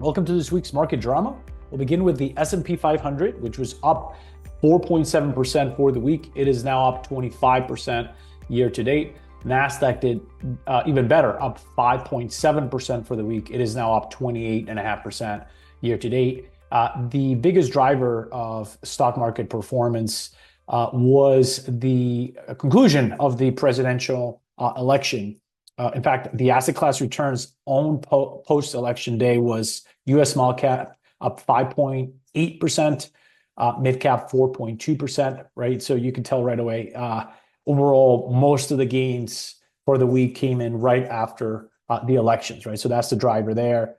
Welcome to this week's market drama. We'll begin with the S&P 500, which was up 4.7% for the week. It is now up 25% year to date. NASDAQ did even better, up 5.7% for the week. It is now up 28.5% year to date. The biggest driver of stock market performance was the conclusion of the presidential election. In fact, the asset class returns on post-election day was U.S. small cap up 5.8%, mid cap 4.2%, right? So you can tell right away, overall, most of the gains for the week came in right after the elections, right? So that's the driver there.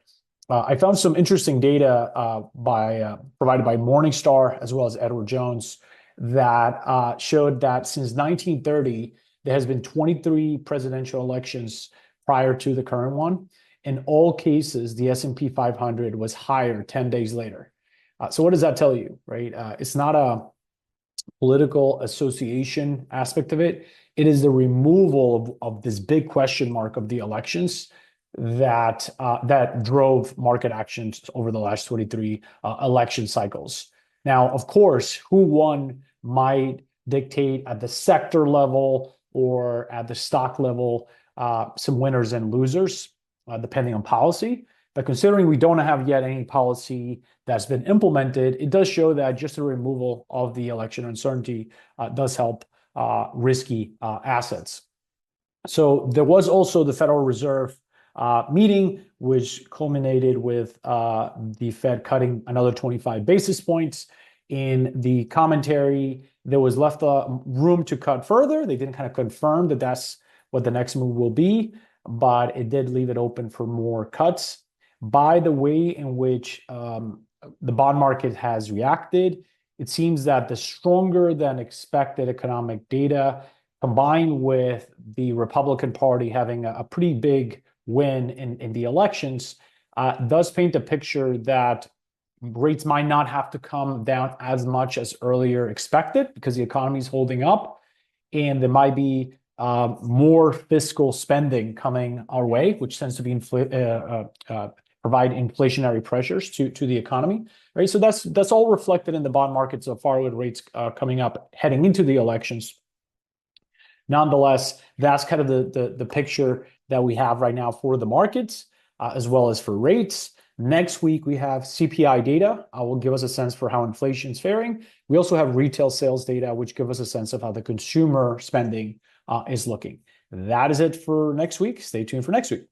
I found some interesting data provided by Morningstar as well as Edward Jones that showed that since 1930, there has been 23 presidential elections prior to the current one. In all cases, the S&P 500 was higher 10 days later. So what does that tell you, right? It's not a political association aspect of it. It is the removal of this big question mark of the elections that drove market actions over the last 23 election cycles. Now, of course, who won might dictate at the sector level or at the stock level some winners and losers, depending on policy. But considering we don't have yet any policy that's been implemented, it does show that just the removal of the election uncertainty does help risky assets. So there was also the Federal Reserve meeting, which culminated with the Fed cutting another 25 basis points. In the commentary, there was left room to cut further. They didn't kind of confirm that that's what the next move will be, but it did leave it open for more cuts. By the way in which the bond market has reacted, it seems that the stronger than expected economic data, combined with the Republican Party having a pretty big win in the elections, does paint a picture that rates might not have to come down as much as earlier expected because the economy is holding up, and there might be more fiscal spending coming our way, which tends to be provide inflationary pressures to the economy, right? So that's all reflected in the bond market so far with rates coming up heading into the elections. Nonetheless, that's kind of the picture that we have right now for the markets as well as for rates. Next week, we have CPI data, will give us a sense for how inflation is faring. We also have retail sales data, which give us a sense of how the consumer spending is looking. That is it for next week. Stay tuned for next week.